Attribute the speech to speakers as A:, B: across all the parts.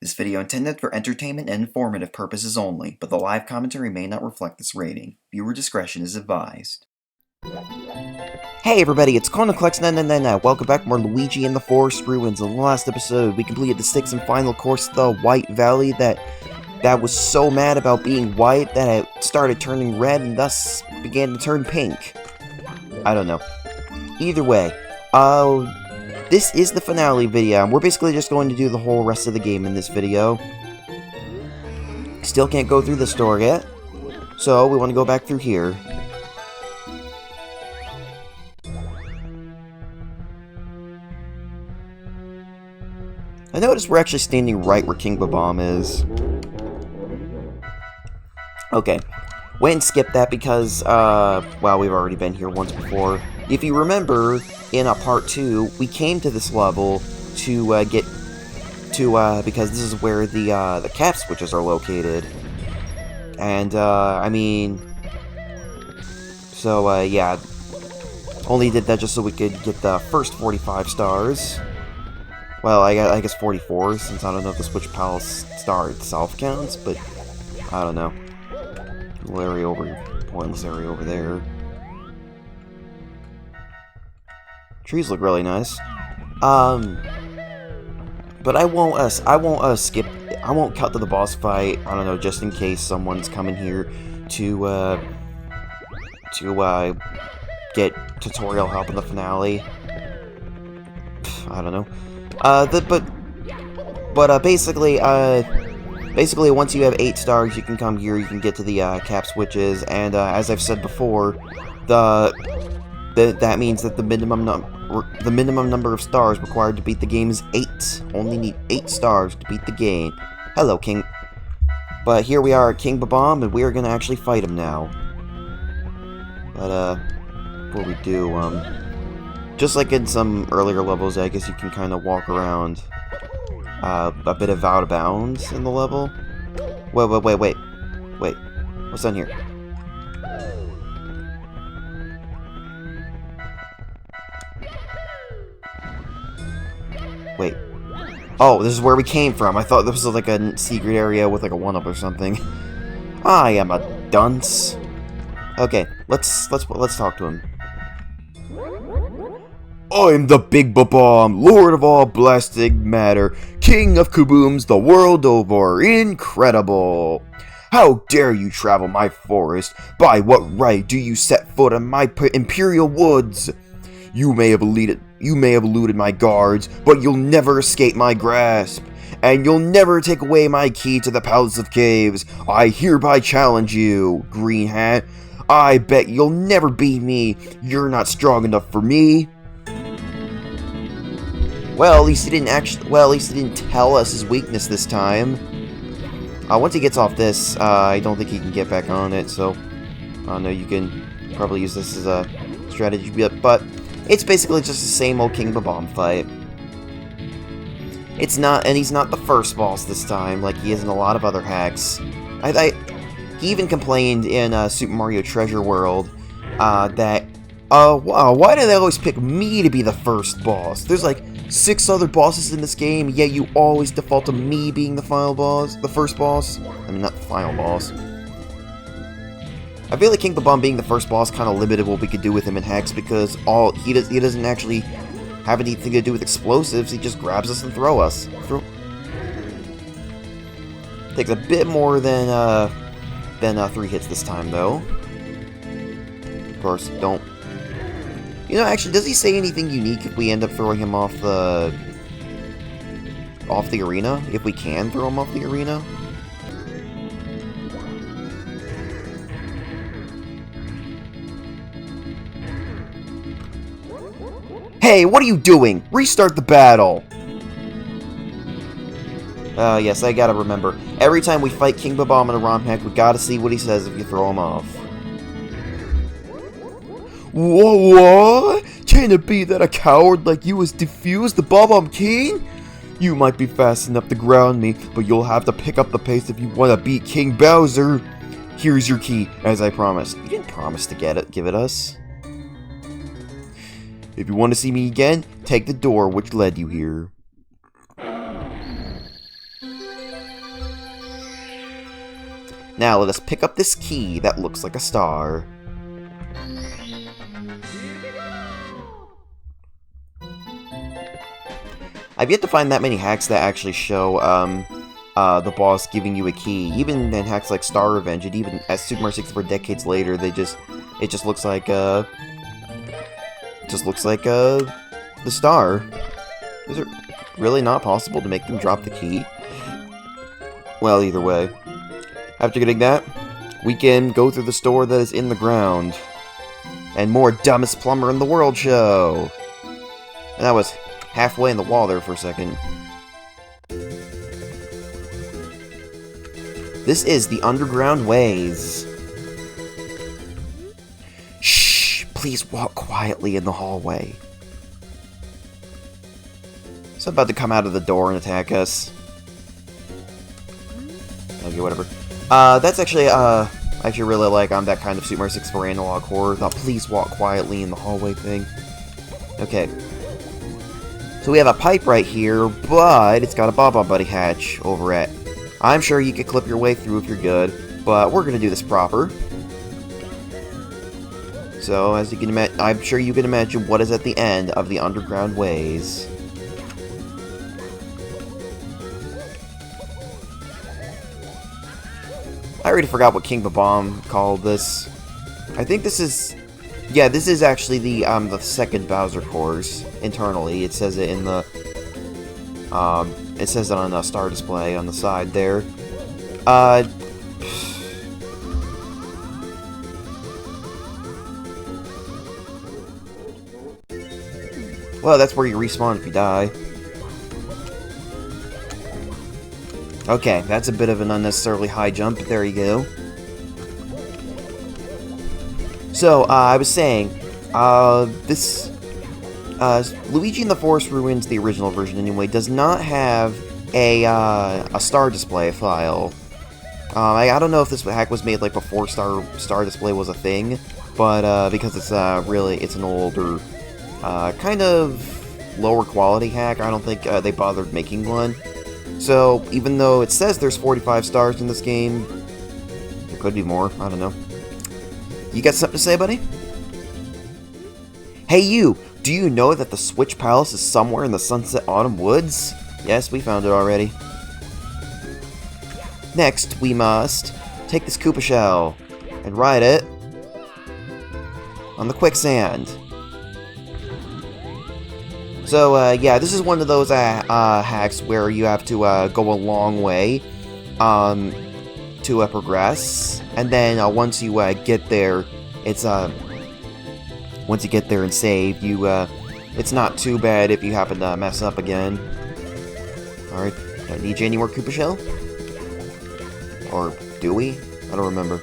A: This video intended for entertainment and informative purposes only, but the live commentary may not reflect this rating. Viewer discretion is advised. Hey everybody, it's Conoclex999. Welcome back, more Luigi and the Forest Ruins. In the last episode, we completed the 6th and final course, the White Valley, that was so mad about being white that it started turning red and thus began to turn pink. I don't know. Either way, this is the finale video, and we're basically just going to do the whole rest of the game in this video. Still can't go through the store yet, so we want to go back through here. I noticed we're actually standing right where King Babam is. Okay, went and skipped that because, well, we've already been here once before. If you remember, in part 2, we came to this level to get to, because this is where the cap switches are located. And, I mean, so, yeah, only did that just so we could get the first 45 stars. Well, I guess 44, since I don't know if the Switch Palace star itself counts, but I don't know. Pointless area over there. Trees look really nice. But I won't skip. I won't cut to the boss fight. I don't know, just in case someone's coming here to get tutorial help in the finale. I don't know. Basically, once you have 8 stars, you can come here. You can get to the cap switches, and as I've said before, that means that the minimum number of stars required to beat the game is 8. Only need 8 stars to beat the game. Hello, King. But here we are at King Babam, and we are gonna actually fight him now. But before we do, just like in some earlier levels, I guess you can kind of walk around a bit of out of bounds in the level. Wait. What's on here? Wait. Oh, this is where we came from. I thought this was like a secret area with like a 1-up or something. I am a dunce. Okay, let's talk to him. I'm the Big Babam, Lord of all blasted matter, King of Kabooms the world over. Incredible! How dare you travel my forest? By what right do you set foot on my imperial woods? You may have eluded my guards, but you'll never escape my grasp. And you'll never take away my key to the Palace of Caves. I hereby challenge you, Green Hat. I bet you'll never beat me. You're not strong enough for me. Well, at least he didn't tell us his weakness this time. Once he gets off this, I don't think he can get back on it, so I know you can probably use this as a strategy, but it's basically just the same old King Babam fight. It's not, and he's not the first boss this time, like he is in a lot of other hacks. He even complained in Super Mario Treasure World that, wow, why do they always pick me to be the first boss? There's like 6 other bosses in this game, yet you always default to me being the final boss, the first boss. I mean, not the final boss. I feel like King Babam being the first boss kind of limited what we could do with him in Hex, because he doesn't actually have anything to do with explosives. He just grabs us and throws us. Takes a bit more than 3 hits this time, though. Of course, don't. You know, actually, does he say anything unique if we end up throwing him off the arena? If we can throw him off the arena? Hey, what are you doing? Restart the battle! Yes, I gotta remember. Every time we fight King Babam in a ROM hack, we gotta see what he says if you throw him off. What? Can it be that a coward like you has defused the Babam King? You might be fast enough to ground me, but you'll have to pick up the pace if you want to beat King Bowser. Here's your key, as I promised. You didn't promise to give it us. If you want to see me again, take the door which led you here. Now let us pick up this key that looks like a star. I've yet to find that many hacks that actually show the boss giving you a key. Even in hacks like Star Revenge, and even as Super Mario 64 decades later, it just looks like the star. Is it really not possible to make them drop the key? Well, either way. After getting that, we can go through the store that is in the ground. And more Dumbest Plumber in the World show! And that was halfway in the wall there for a second. This is the underground ways. Shh! Please walk quietly in the hallway. It's about to come out of the door and attack us. Okay, whatever. That's actually, I actually really like that kind of Super Mario 64 analog horror. The please walk quietly in the hallway thing. Okay. So we have a pipe right here, but it's got a Bob-Omb Buddy hatch over it. I'm sure you could clip your way through if you're good, but we're gonna do this proper. So, as you can imagine, I'm sure you can imagine what is at the end of the underground ways. I already forgot what King Bomb called this. I think this is... Yeah, this is actually the second Bowser course internally. It says it in the... it says it on a star display on the side there. Well, that's where you respawn if you die. Okay, that's a bit of an unnecessarily high jump, but there you go. So, I was saying, Luigi in the Forest Ruins, the original version anyway, does not have a star display file. I don't know if this hack was made like before star display was a thing, but because it's it's an older, kind of lower quality hack, I don't think they bothered making one. So, even though it says there's 45 stars in this game, there could be more, I don't know. You got something to say, buddy? Hey you! Do you know that the Switch Palace is somewhere in the Sunset Autumn Woods? Yes, we found it already. Next, we must take this Koopa Shell and ride it on the quicksand. So, yeah, this is one of those hacks where you have to go a long way to progress, and then once you get there, it's once you get there and save, it's not too bad if you happen to mess up again. Alright, don't need you any more Koopa Shell? Or do we? I don't remember.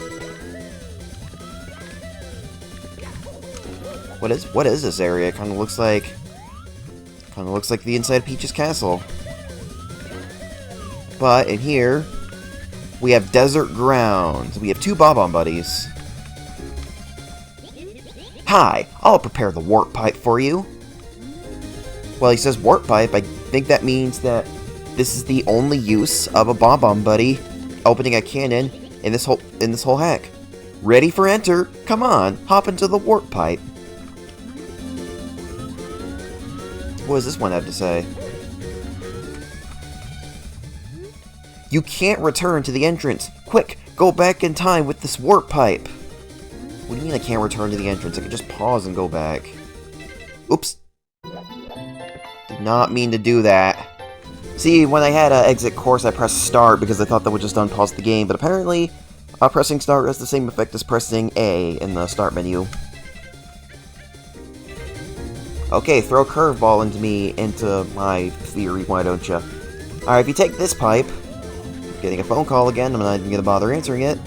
A: What is this area? It kind of looks like the inside of Peach's castle. But in here, we have desert grounds. We have two Bob-Omb Buddies. Hi, I'll prepare the warp pipe for you. Well, he says warp pipe. I think that means that this is the only use of a Bob-Omb Buddy opening a cannon in this whole hack. Ready for enter? Come on, hop into the warp pipe. What does this one have to say? You can't return to the entrance. Quick, go back in time with this warp pipe. What do you mean I can't return to the entrance? I can just pause and go back. Oops. Did not mean to do that. See, when I had exit course, I pressed start because I thought that would just unpause the game, but apparently pressing start has the same effect as pressing A in the start menu. Okay, throw a curveball into my theory, why don't you? Alright, if you take this pipe, getting a phone call again, I'm not even gonna bother answering it.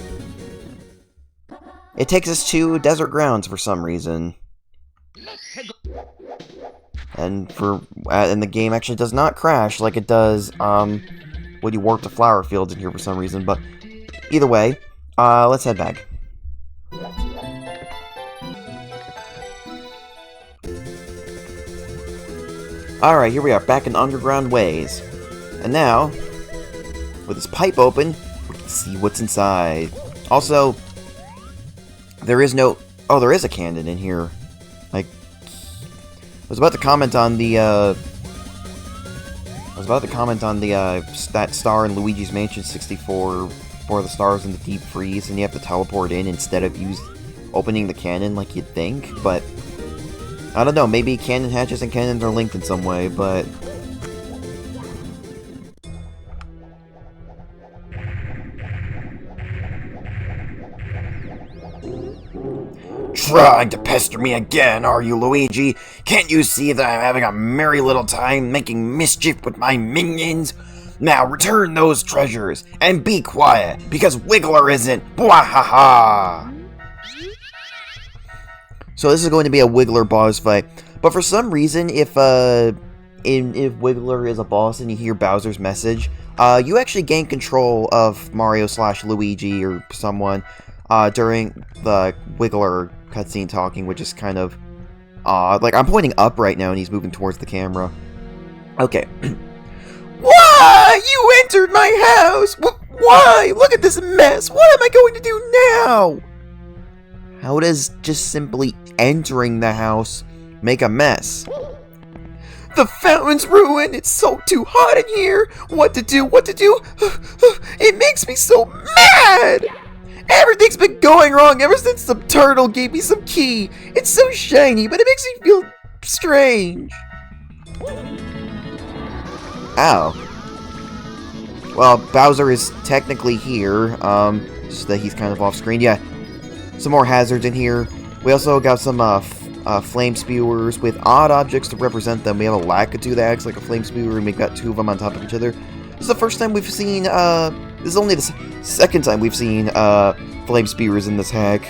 A: It takes us to desert grounds for some reason. And the game actually does not crash like it does when you warp to flower fields in here for some reason, but either way, let's head back. Alright, here we are, back in underground ways. And now, with this pipe open, we can see what's inside. Also, there is no... Oh, there is a cannon in here. Like, I was about to comment on the, that star in Luigi's Mansion 64 where the stars in the deep freeze and you have to teleport in instead of opening the cannon like you'd think, but... I don't know, maybe cannon hatches and cannons are linked in some way, but... Trying to pester me again, are you, Luigi? Can't you see that I'm having a merry little time making mischief with my minions? Now return those treasures, and be quiet, because Wiggler isn't. Bwahaha! So this is going to be a Wiggler boss fight, but for some reason, if Wiggler is a boss and you hear Bowser's message, you actually gain control of Mario/Luigi or someone during the Wiggler cutscene talking, which is kind of odd. Like, I'm pointing up right now and he's moving towards the camera. Okay. Why? You entered my house! Why? Look at this mess! What am I going to do now? How does just simply entering the house make a mess? The fountain's ruined! It's so too hot in here! What to do? What to do? It makes me so mad! Everything's been going wrong ever since some turtle gave me some key. It's so shiny, but it makes me feel strange. Ow. Well, Bowser is technically here, just that he's kind of off screen. Yeah, some more hazards in here. We also got some flame spewers with odd objects to represent them. We have a Lakitu that acts like a flame spewer, and we've got two of them on top of each other. This is the first time we've seen, this is only the second time we've seen, flame spewers in this hack,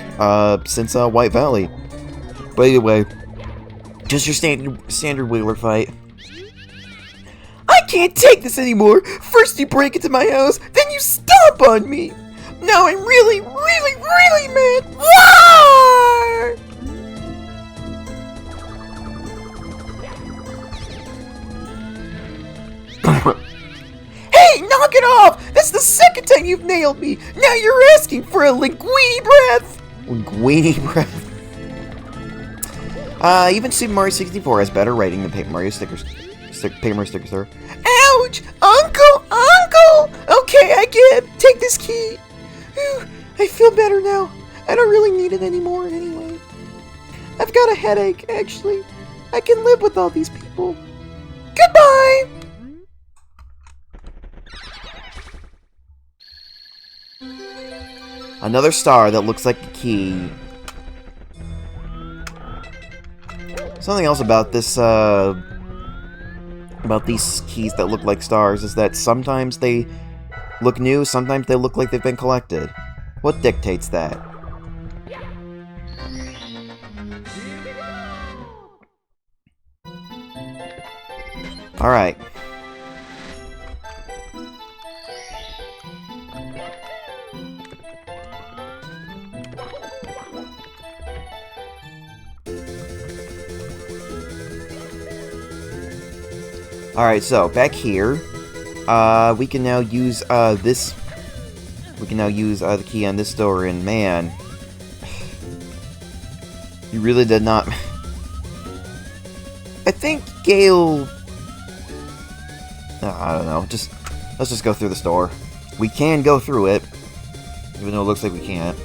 A: since, White Valley. But anyway, just your standard Wiggler fight. I can't take this anymore! First you break into my house, then you stomp on me! Now I'm really, really, really mad! Why? Hey, knock it off! That's the second time you've nailed me! Now you're asking for a linguini breath! Linguini breath? Even Super Mario 64 has better writing than Paper Mario stickers. Paper Mario stickers, sir. Ouch! Uncle! Uncle! Okay, I get it. Take this key. Whew, I feel better now. I don't really need it anymore anyway. I've got a headache, actually. I can live with all these people. Goodbye! Another star that looks like a key. Something else about this, about these keys that look like stars is that sometimes they look new, sometimes they look like they've been collected. What dictates that? Alright. Alright, so back here, we can now use this. We can now use the key on this door, and man, you really did not. I think Gael. I don't know. Let's just go through this door. We can go through it, even though it looks like we can't.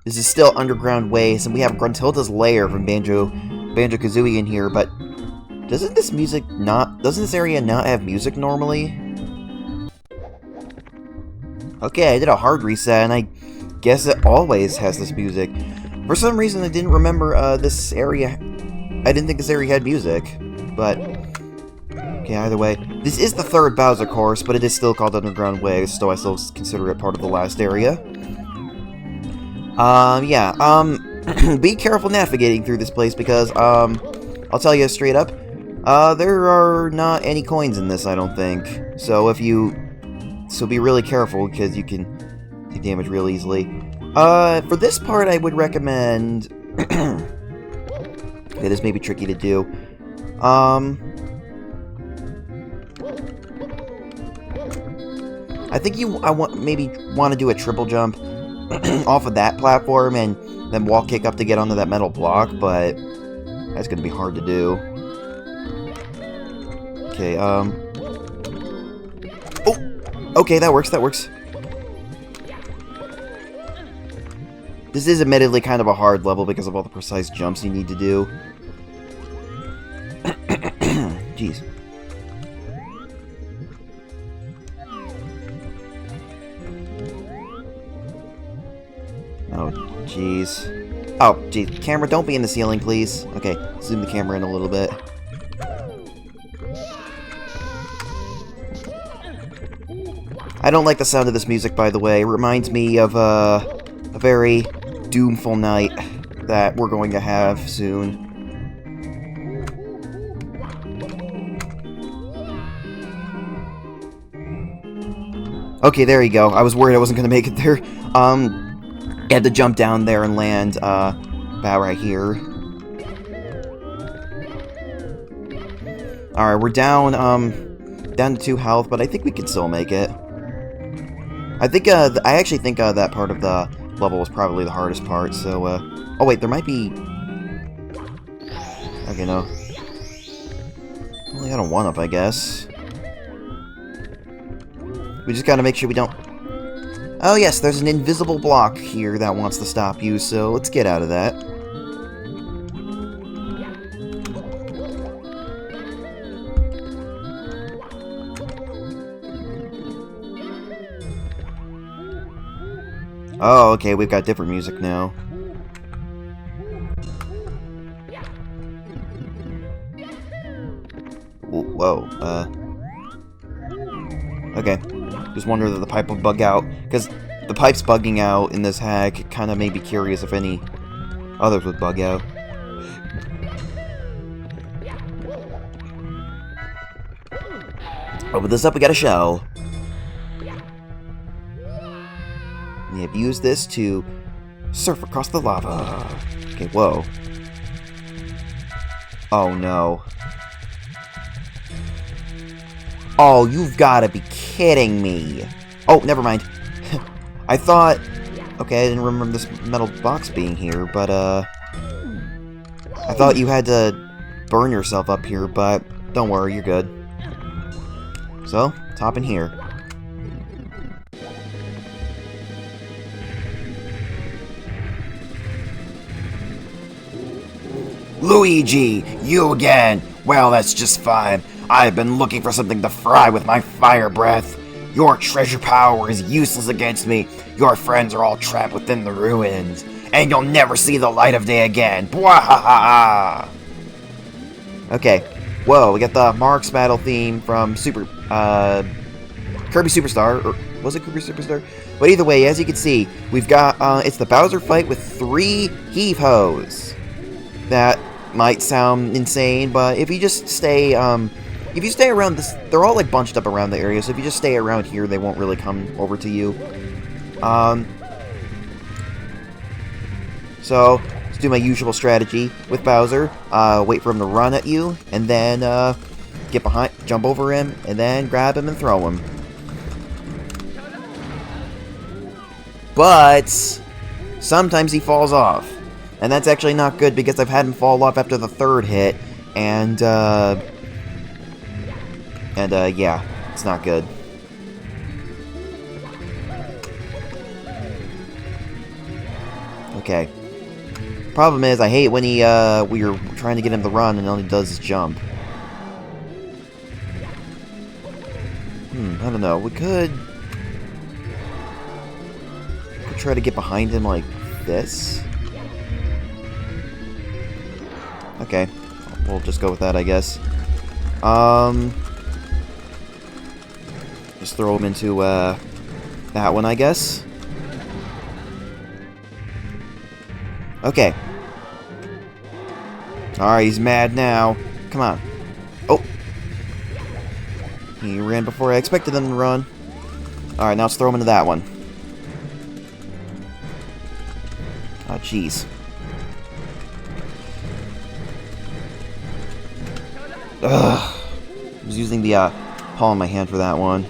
A: This is still underground ways, and we have Gruntilda's lair from Banjo-Kazooie in here, but doesn't this area not have music normally? Okay, I did a hard reset, and I guess it always has this music. For some reason, I didn't remember this area. I didn't think this area had music, but okay, either way. This is the third Bowser course, but it is still called Underground Ways, so I still consider it part of the last area. Be careful navigating through this place because, I'll tell you straight up, there are not any coins in this, I don't think. So so be really careful because you can take damage real easily. For this part, I would recommend, Okay, this may be tricky to do. I think maybe want to do a triple jump off of that platform and then wall kick up to get onto that metal block, but that's gonna be hard to do. Okay, oh! Okay, that works, that works. This is admittedly kind of a hard level because of all the precise jumps you need to do. Jeez. Oh, jeez. Oh, jeez. Camera, don't be in the ceiling, please. Okay, zoom the camera in a little bit. I don't like the sound of this music, by the way. It reminds me of a very doomful night that we're going to have soon. Okay, there you go. I was worried I wasn't going to make it there. I had to jump down there and land about right here. Alright, we're down to 2 health, but I think we can still make it. I actually think that part of the level was probably the hardest part, so, oh wait, there might be... Okay, no. Only got a 1-up, I guess. We just gotta make sure we don't... Oh yes, there's an invisible block here that wants to stop you, so let's get out of that. Oh, okay, we've got different music now. Whoa, okay. Just wonder that the pipe will bug out, because the pipe's bugging out in this hack. It kind of made me curious if any others would bug out. Open this up, we got a shell. We have used this to surf across the lava. Okay, whoa. Oh no. Oh, you've got to be kidding me. Oh, never mind. I thought... Okay, I didn't remember this metal box being here, but, I thought you had to burn yourself up here, but don't worry, you're good. So, let's hop in here. Luigi, you again! Well, that's just fine. I've been looking for something to fry with my fire breath. Your treasure power is useless against me. Your friends are all trapped within the ruins. And you'll never see the light of day again. Bwahaha! Okay. Whoa, we got the Mark's battle theme from Kirby Superstar. Or was it Kirby Superstar? But either way, as you can see, we've got, it's the Bowser fight with 3 heave-hoes. That might sound insane, but if you just stay, if you stay around this, they're all like bunched up around the area, so if you just stay around here, they won't really come over to you. So, let's do my usual strategy with Bowser. Wait for him to run at you, and then, get behind, jump over him, and then grab him and throw him. But, sometimes he falls off. And that's actually not good, because I've had him fall off after the 3rd hit, and, yeah, it's not good. Okay. Problem is, I hate when we're trying to get him to run and all he does is jump. I don't know, we could try to get behind him like this. Okay, we'll just go with that, I guess. Just throw him into, that one, I guess. Okay. Alright, he's mad now. Come on. Oh! He ran before I expected him to run. Alright, now let's throw him into that one. Oh, jeez. Ugh. I was using the paw in my hand for that one.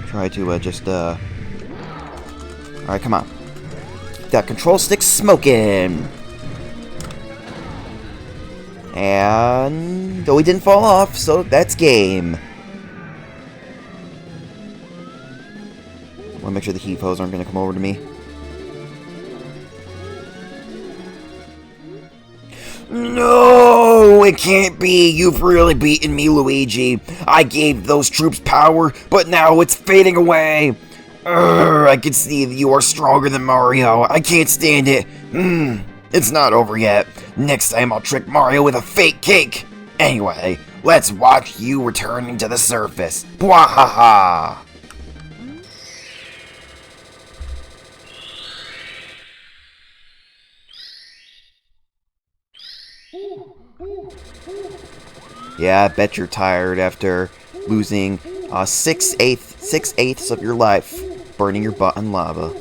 A: Try to just Alright, come on. Keep that control stick smoking. And though he didn't fall off, so that's game. I want to make sure the heat foes aren't going to come over to me. No, it can't be. You've really beaten me, Luigi. I gave those troops power, but now it's fading away. I can see that you are stronger than Mario. I can't stand it. It's not over yet. Next time I'll trick Mario with a fake cake. Anyway, let's watch you returning to the surface. Bwahaha! Yeah, I bet you're tired after losing 6/8ths of your life, burning your butt in lava.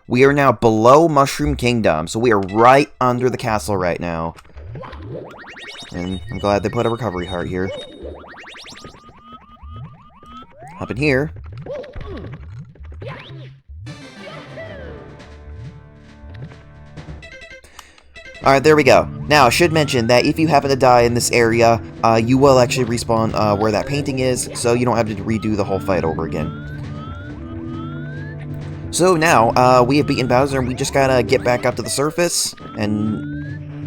A: We are now below Mushroom Kingdom, so we are right under the castle right now. And I'm glad they put a recovery heart here. Hop in here. Alright, there we go. Now, I should mention that if you happen to die in this area, you will actually respawn where that painting is, so you don't have to redo the whole fight over again. So now, we have beaten Bowser, and we just gotta get back up to the surface, and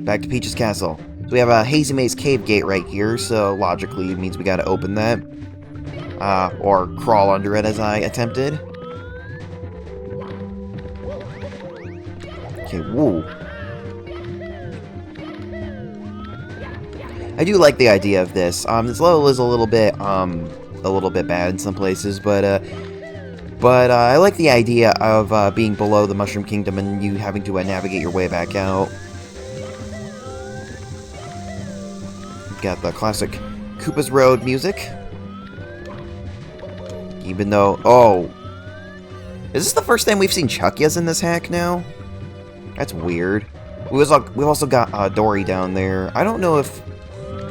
A: back to Peach's castle. So we have a Hazy Maze cave gate right here, so logically it means we gotta open that. Or crawl under it as I attempted. Okay, woo. I do like the idea of this. This level is a little bit bad in some places, but I like the idea of being below the Mushroom Kingdom and you having to navigate your way back out. Got the classic Koopa's Road music. Even though, oh, is this the first time we've seen Chuckyas in this hack now? That's weird. We've also got Dory down there. I don't know if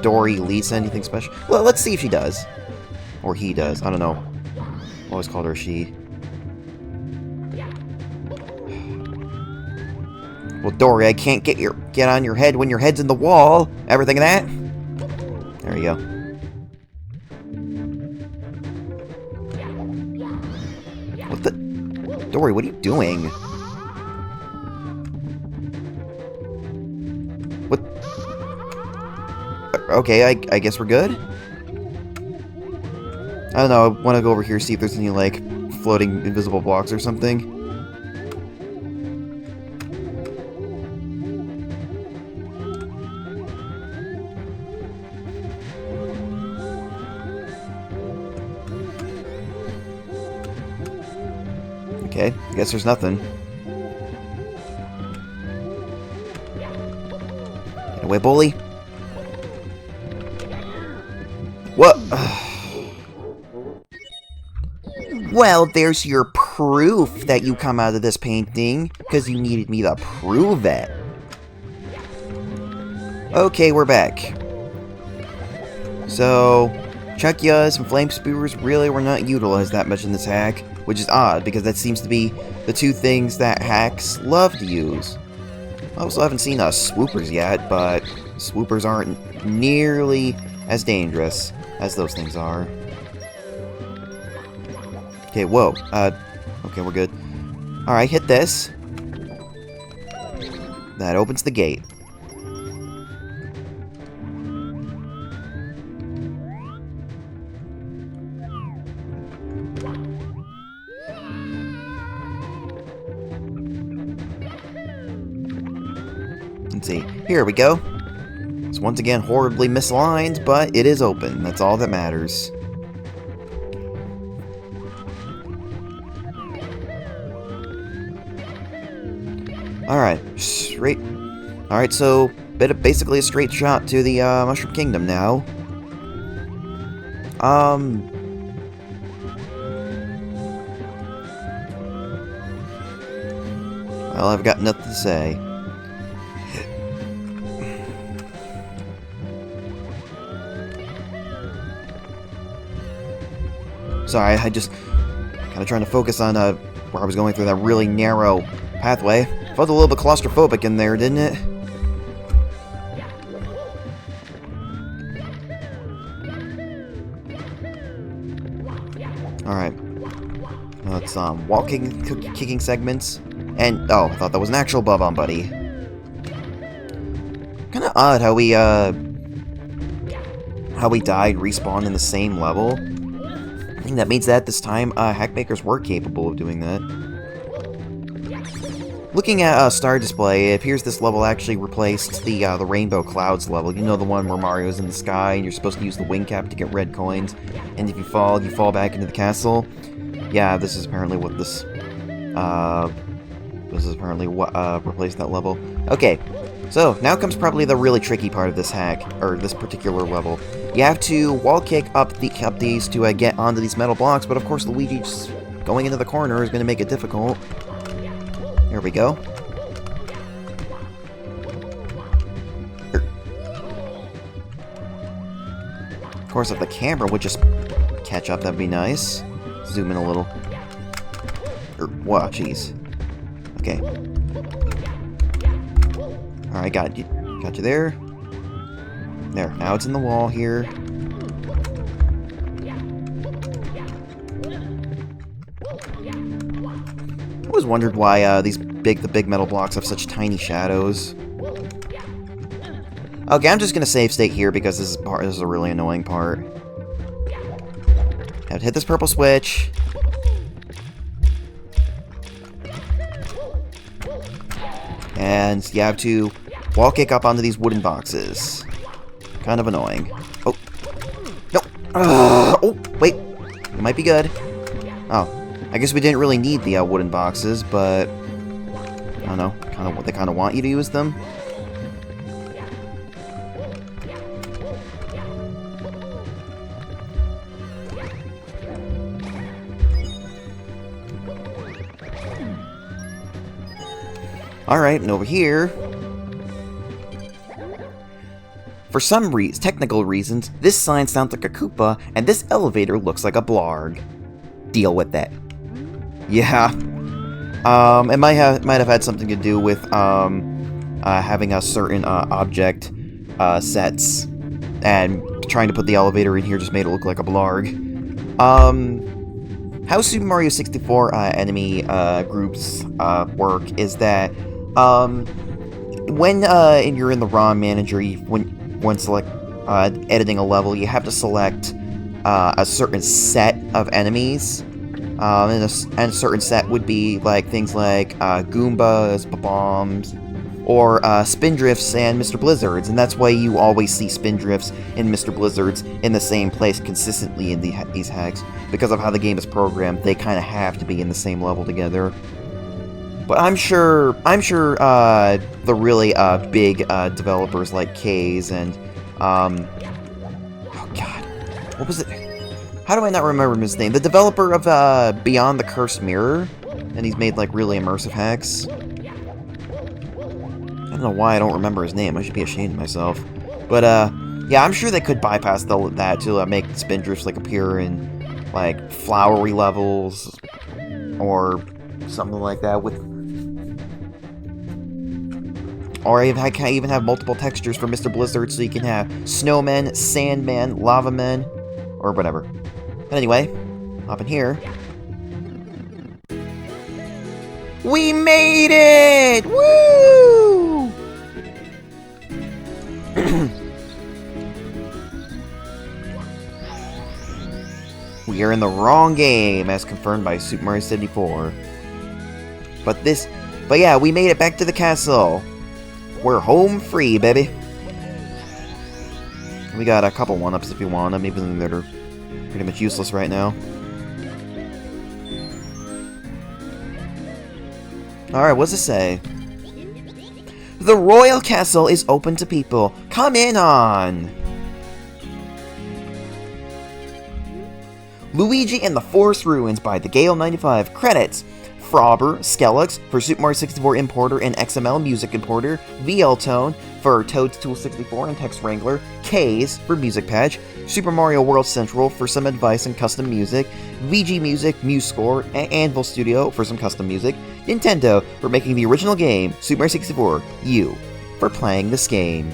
A: Dory leads to anything special. Well, let's see if she does. Or he does. I don't know. I always called her she. Well, Dory, I can't get on your head when your head's in the wall. Ever think of that? There you go. What the? Dory, what are you doing? What? Okay, I guess we're good? I don't know, I want to go over here see if there's any, like, floating invisible blocks or something. Okay, I guess there's nothing. Get away, bully. What? Well, there's your proof that you come out of this painting, because you needed me to prove it. Okay, we're back. So, Chuckyas and Flame Spewers really were not utilized that much in this hack, which is odd, because that seems to be the two things that hacks love to use. I also haven't seen Swoopers yet, but Swoopers aren't nearly as dangerous as those things are. Okay, whoa. Okay, we're good. Alright, hit this. That opens the gate. Let's see. Here we go. It's once again horribly misaligned, but it is open. That's all that matters. Alright, straight. Alright, so basically a straight shot to the Mushroom Kingdom now. Well, I've got nothing to say. Sorry, I just kind of trying to focus on where I was going through that really narrow pathway. Felt a little bit claustrophobic in there, didn't it? Alright. Let's, wall kicking segments. And, oh, I thought that was an actual Bob-omb buddy. Kinda odd how we died, respawned in the same level. I think that means that this time, Hackmakers were capable of doing that. Looking at Star Display, it appears this level actually replaced the Rainbow Clouds level. You know, the one where Mario's in the sky and you're supposed to use the wing cap to get red coins. And if you fall, you fall back into the castle. Yeah, this is apparently what this is apparently what replaced that level. Okay, so now comes probably the really tricky part of this hack, or this particular level. You have to wall kick up these to get onto these metal blocks, but of course Luigi just going into the corner is going to make it difficult. Here we go. Of course, if the camera would just catch up, that'd be nice. Zoom in a little. Wow, jeez. Okay. Alright, got you there. There, now it's in the wall here. I always wondered why the big metal blocks have such tiny shadows. Okay, I'm just gonna save state here because this is a really annoying part. Have to hit this purple switch. And you have to wall kick up onto these wooden boxes. Kind of annoying. Oh. No. Oh, wait. It might be good. Oh. I guess we didn't really need the wooden boxes, but I don't know. They kind of want you to use them. Alright, and over here, for some technical reasons, this sign sounds like a Koopa, and this elevator looks like a Blarg. Deal with that. Yeah. It might have had something to do with having a certain object sets, and trying to put the elevator in here just made it look like a Blarg. How Super Mario 64 enemy groups work is that when you're in the ROM manager, when editing a level, you have to select a certain set of enemies, and a certain set would be like things like Goombas, bombs, or Spindrifts and Mr. Blizzards, and that's why you always see Spindrifts and Mr. Blizzards in the same place consistently in these hacks. Because of how the game is programmed, they kind of have to be in the same level together. But I'm sure the really big developers like K's and oh god, what was it? How do I not remember his name? The developer of Beyond the Cursed Mirror, and he's made like really immersive hacks. I don't know why I don't remember his name. I should be ashamed of myself. But yeah, I'm sure they could bypass that to make Spindrifts like appear in like flowery levels or something like that with. Or I can even have multiple textures for Mr. Blizzard, so you can have snowmen, sandmen, lava men, or whatever. But anyway, hop in here. We made it! Woo! We are in the wrong game, as confirmed by Super Mario 74. But yeah, we made it back to the castle. We're home free, baby. We got a couple one-ups if you want them, even though they're pretty much useless right now. Alright, what's it say? The Royal Castle is open to people. Come in on! Luigi and the Forest Ruins by the Gael 95. Credits: Frobber, Skelix for Super Mario 64 Importer and XML Music Importer, VL Tone for Toad's Tool 64 and Text Wrangler, K's for Music Patch, Super Mario World Central for some advice and custom music, VG Music, MuseScore, and Anvil Studio for some custom music, Nintendo for making the original game, Super Mario 64, you for playing this game.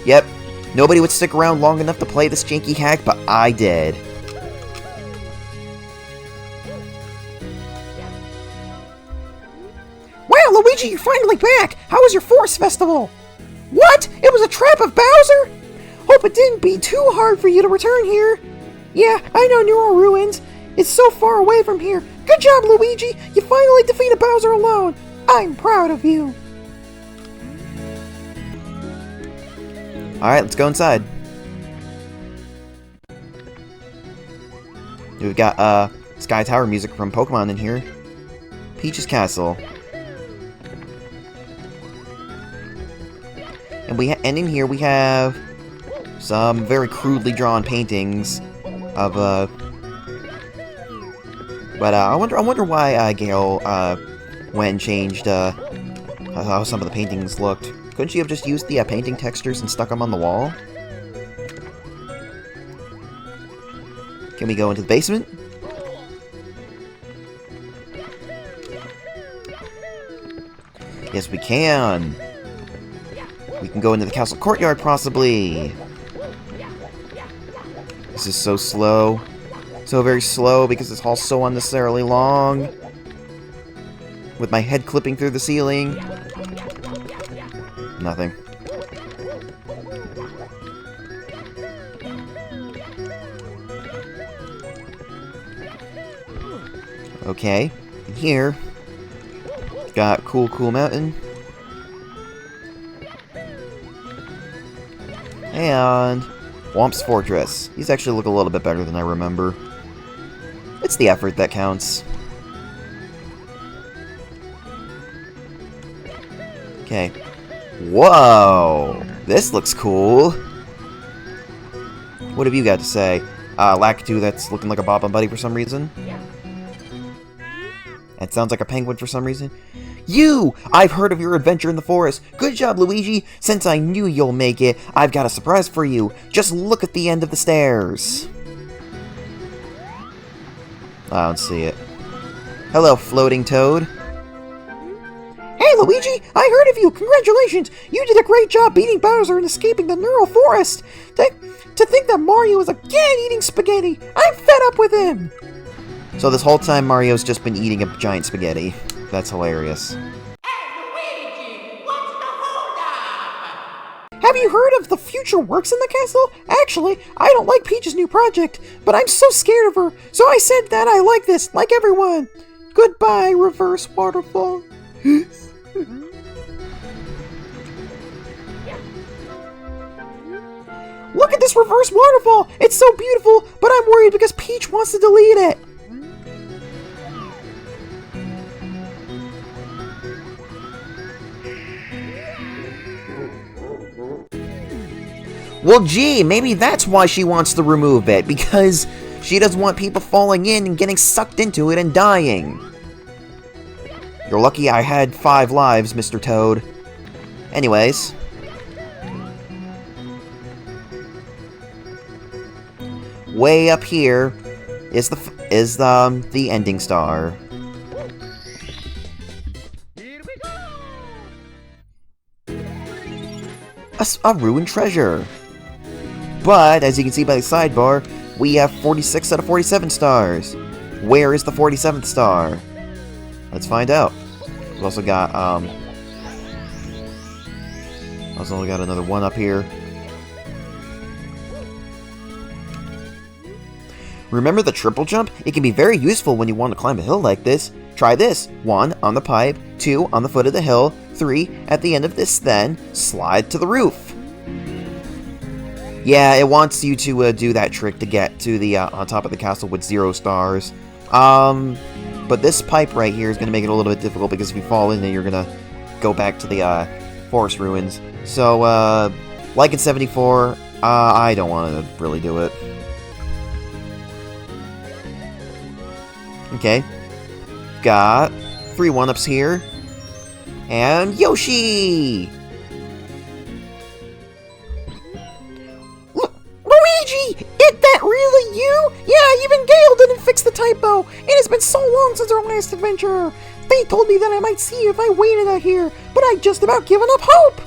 A: Yep, nobody would stick around long enough to play this janky hack, but I did.
B: Wow, Luigi, you're finally back! How was your Forest Festival? What? It was a trap of Bowser? Hope it didn't be too hard for you to return here. Yeah, I know Nuro Ruins. It's so far away from here. Good job, Luigi! You finally defeated Bowser alone. I'm proud of you.
A: Alright, let's go inside. We've got, Sky Tower music from Pokemon in here. Peach's Castle. And in here we have some very crudely drawn paintings of but I wonder why Gael went and changed how some of the paintings looked. Couldn't she have just used the painting textures and stuck them on the wall? Can we go into the basement? Yes, we can. We can go into the castle courtyard, possibly. This is so slow. So very slow because this hall's so unnecessarily long. With my head clipping through the ceiling. Nothing. Okay. And here, got Cool Mountain. And Womp's Fortress. These actually look a little bit better than I remember. It's the effort that counts. Okay. Whoa! This looks cool! What have you got to say? Lakitu that's looking like a Bob and Buddy for some reason. That sounds like a penguin for some reason. You! I've heard of your adventure in the forest. Good job, Luigi. Since I knew you'll make it, I've got a surprise for you. Just look at the end of the stairs. I don't see it. Hello, floating toad.
B: Hey, Luigi! I heard of you! Congratulations! You did a great job beating Bowser and escaping the Neural Forest! To think that Mario is again eating spaghetti! I'm fed up with him!
A: So this whole time Mario's just been eating a giant spaghetti. That's hilarious.
C: Hey, Luigi! What's the holdup?
B: Have you heard of the future works in the castle? Actually, I don't like Peach's new project, but I'm so scared of her, so I said that I like this, like everyone. Goodbye, reverse waterfall. Look at this reverse waterfall! It's so beautiful, but I'm worried because Peach wants to delete it.
A: Well, gee, maybe that's why she wants to remove it, because she doesn't want people falling in and getting sucked into it and dying. You're lucky I had 5 lives, Mr. Toad. Anyways. Way up here is the ending star.
C: Here we go!
A: A ruined treasure. But, as you can see by the sidebar, we have 46 out of 47 stars. Where is the 47th star? Let's find out. We've also got, another one up here. Remember the triple jump? It can be very useful when you want to climb a hill like this. Try this. 1 on the pipe, 2 on the foot of the hill, 3 at the end of this, then slide to the roof. Yeah, it wants you to do that trick to get to the on top of the castle with 0 stars. But this pipe right here is going to make it a little bit difficult because if you fall in it, you're going to go back to the forest ruins. So, like in 74, I don't want to really do it. Okay. Got 3 1-ups here. And Yoshi!
B: Luigi! Is that really you? Yeah, even Gael didn't fix the typo. It has been so long since our last adventure. They told me that I might see you if I waited out here, but I'd just about given up hope.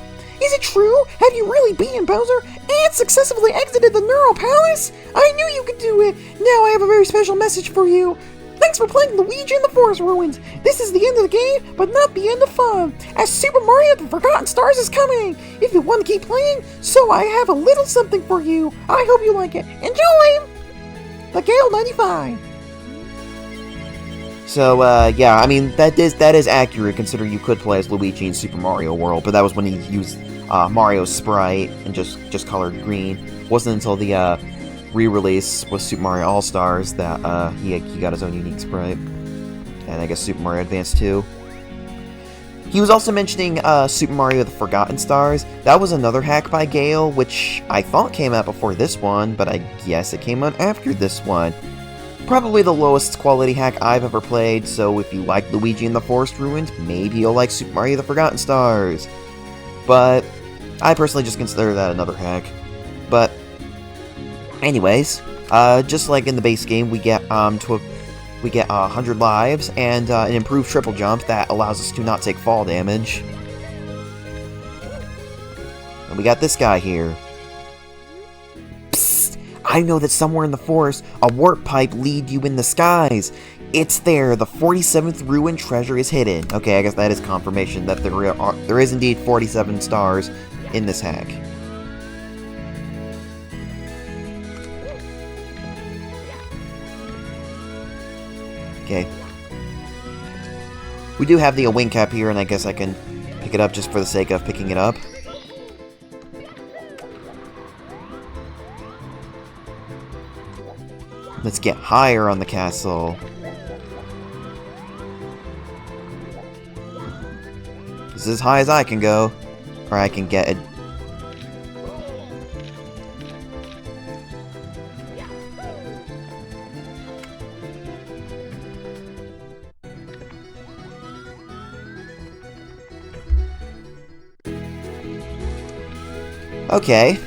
B: Is it true? Have you really beaten Bowser and successfully exited the Nuro Palace? I knew you could do it. Now I have a very special message for you. Thanks for playing Luigi in the Forest Ruins. This is the end of the game, but not the end of fun, as Super Mario The Forgotten Stars is coming. If you want to keep playing, so I have a little something for you. I hope you like it. Enjoy! The Gael 95.
A: So, yeah, I mean, that is accurate, considering you could play as Luigi in Super Mario World, but that was when he used Mario's sprite and just colored green. Wasn't until the re-release with Super Mario All-Stars that he got his own unique sprite. And I guess Super Mario Advance 2. He was also mentioning Super Mario The Forgotten Stars. That was another hack by Gael, which I thought came out before this one, but I guess it came out after this one. Probably the lowest quality hack I've ever played, so if you like Luigi in the Forest Ruins, maybe you'll like Super Mario The Forgotten Stars. But I personally just consider that another hack. But anyways, just like in the base game, we get 100 lives and an improved triple jump that allows us to not take fall damage. And we got this guy here. Psst! I know that somewhere in the forest, a warp pipe lead you in the skies. It's there. The 47th ruined treasure is hidden. Okay, I guess that is confirmation that there is indeed 47 stars in this hack. Okay. We do have the wing cap here, and I guess I can pick it up just for the sake of picking it up. Let's get higher on the castle. This is as high as I can go. Or I can get it. Okay.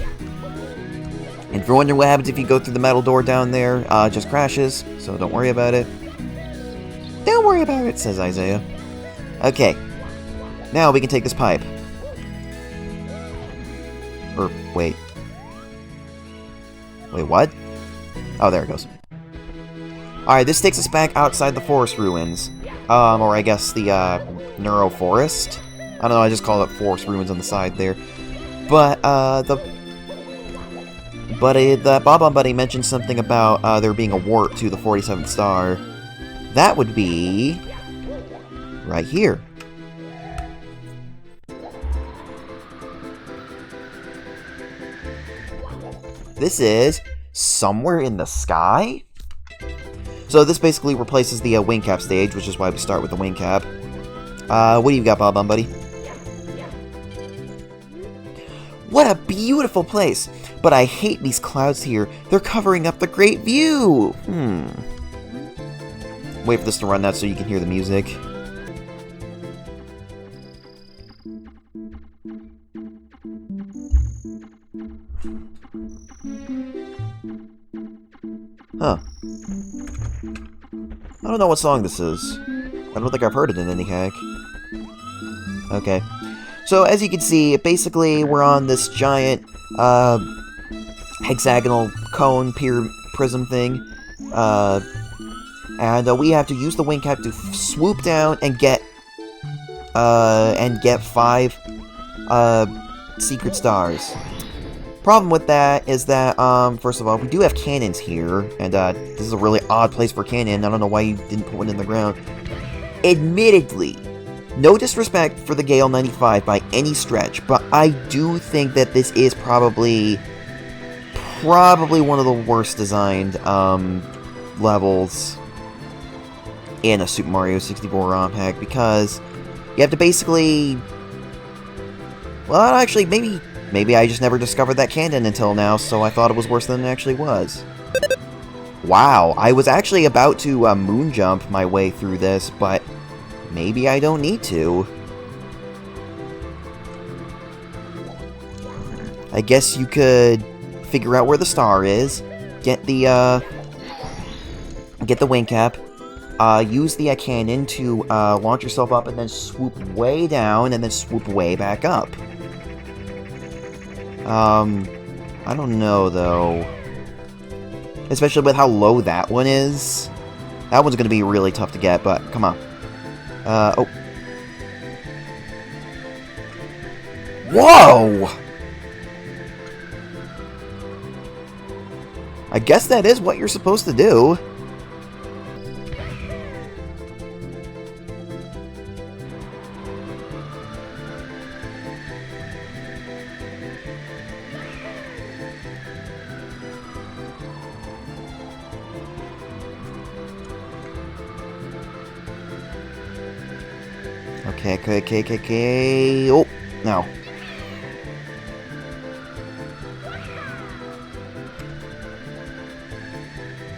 A: And if you're wondering what happens if you go through the metal door down there, it just crashes, so don't worry about it. Don't worry about it, says Isaiah. Okay. Now we can take this pipe. Or, wait. Wait, what? Oh, there it goes. Alright, this takes us back outside the forest ruins. Or I guess the, Nuro Forest? I don't know, I just call it forest ruins on the side there. But, the Bob-omb Buddy mentioned something about, there being a warp to the 47th star. That would be right here. This is somewhere in the sky? So this basically replaces the wing cap stage, which is why we start with the wing cap. What do you got, Bob-omb Buddy? What a beautiful place! But I hate these clouds here. They're covering up the great view! Wait for this to run out so you can hear the music. Huh. I don't know what song this is. I don't think I've heard it in any hack. Okay. So, as you can see, basically, we're on this giant, hexagonal cone prism thing. And we have to use the wing cap to swoop down and get 5, secret stars. Problem with that is that, first of all, we do have cannons here, and, this is a really odd place for a cannon. I don't know why you didn't put one in the ground. Admittedly, no disrespect for the Gael 95 by any stretch, but I do think that this is probably one of the worst designed, levels in a Super Mario 64 ROM hack, because you have to basically Well, actually, maybe I just never discovered that cannon until now, so I thought it was worse than it actually was. Wow, I was actually about to moon jump my way through this, but maybe I don't need to. I guess you could figure out where the star is, get the wing cap, use the cannon to launch yourself up and then swoop way down and then swoop way back up. I don't know, though. Especially with how low that one is. That one's gonna be really tough to get, but come on. Oh. Whoa! I guess that is what you're supposed to do. Okay. Oh, no.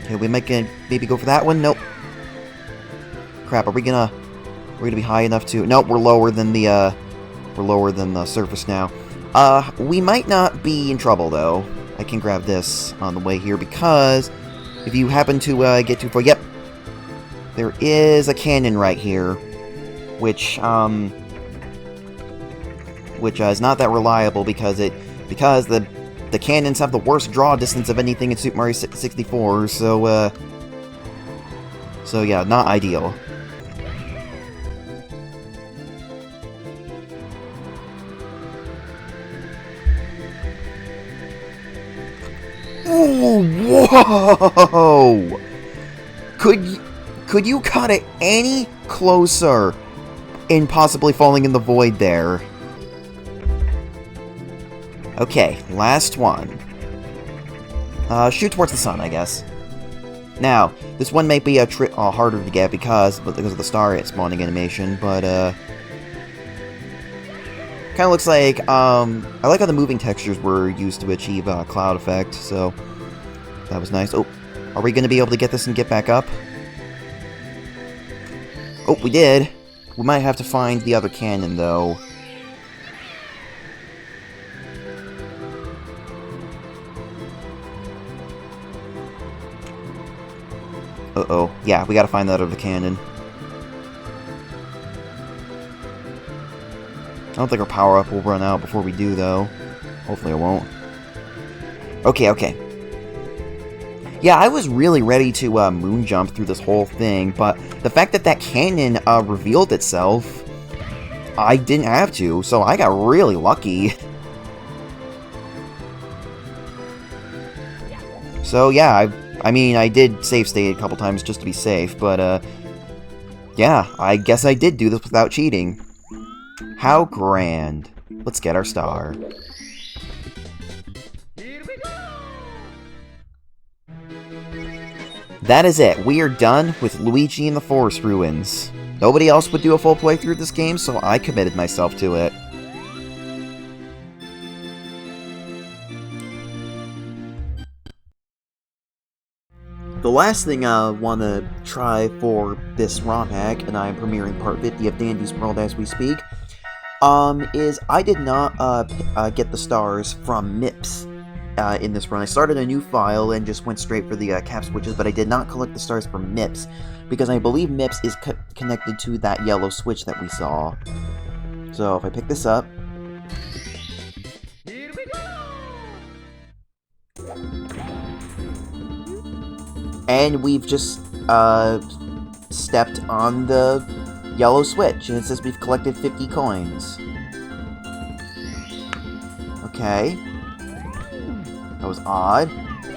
A: Okay, we might maybe go for that one. Nope. Crap, are we gonna be high enough to? Nope, we're lower than the surface now. We might not be in trouble though. I can grab this on the way here because if you happen to get too far, yep, there is a cannon right here, which is not that reliable because the cannons have the worst draw distance of anything in Super Mario 64, so yeah, not ideal. Oh, whoa! Could you cut it any closer in possibly falling in the void there? Okay, last one. Shoot towards the sun, I guess. Now, this one may be harder to get because of the star spawning animation, but kind of looks like I like how the moving textures were used to achieve a cloud effect, so that was nice. Oh, are we going to be able to get this and get back up? Oh, we did. We might have to find the other cannon, though. Uh-oh. Yeah, we gotta find that other cannon. I don't think our power-up will run out before we do, though. Hopefully it won't. Okay. Yeah, I was really ready to moon jump through this whole thing, but the fact that cannon revealed itself, I didn't have to, so I got really lucky. So yeah, I mean, I did save state a couple times just to be safe, but yeah, I guess I did do this without cheating. How grand. Let's get our star.
C: Here we go!
A: That is it. We are done with Luigi in the Forest Ruins. Nobody else would do a full playthrough of this game, so I committed myself to it. The last thing I want to try for this ROM hack, and I'm premiering part 50 of Dandy's World as we speak, is I did not get the stars from MIPS in this run. I started a new file and just went straight for the cap switches, but I did not collect the stars from MIPS, because I believe MIPS is connected to that yellow switch that we saw. So if I pick this up,
C: Here we go!
A: and we've just stepped on the yellow switch, and it says we've collected 50 coins. Okay. That was odd.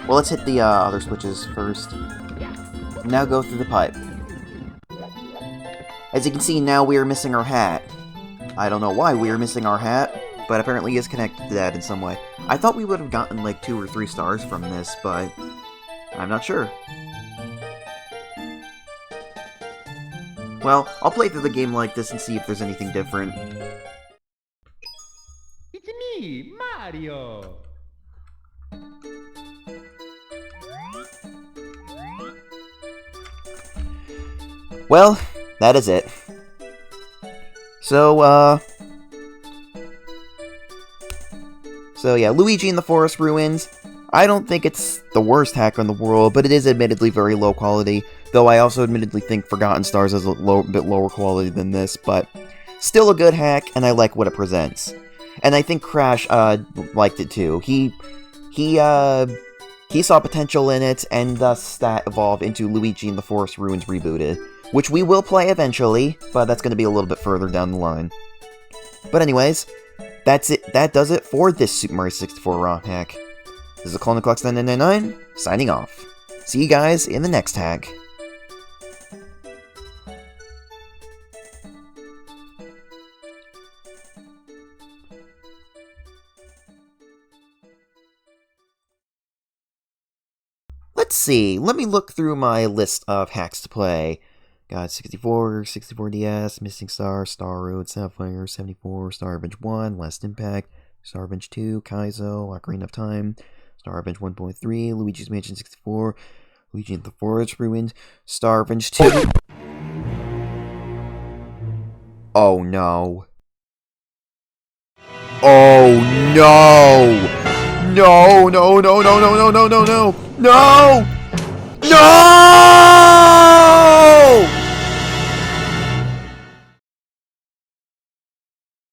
A: Well, let's hit the other switches first. Now go through the pipe. As you can see, now we are missing our hat. I don't know why we are missing our hat, but apparently it's connected to that in some way. I thought we would have gotten like 2 or 3 stars from this, but I'm not sure. Well, I'll play through the game like this and see if there's anything different.
C: me, Mario.
A: Well, that is it. So yeah, Luigi in the Forest Ruins. I don't think it's the worst hack in the world, but it is admittedly very low quality, though I also admittedly think Forgotten Stars is a bit lower quality than this, but still a good hack, and I like what it presents. And I think Crash liked it too. He saw potential in it, and thus that evolved into Luigi in the Forest Ruins Rebooted, which we will play eventually, but that's going to be a little bit further down the line. But anyways, that's it. That does it for this Super Mario 64 ROM hack. This is CloneClux999, signing off. See you guys in the next hack. Let's see, let me look through my list of hacks to play. Got 64, 64DS, Missing Star, Star Road, Sapphire, 74, Star Revenge 1, Last Impact, Star Revenge 2, Kaizo, Ocarina of Time, Star Revenge 1.3, Luigi's Mansion 64, Luigi in the Forest Ruins, Star Revenge 2. Oh no. Oh no! No, no, no, no, no, no, no, no, no! No! No!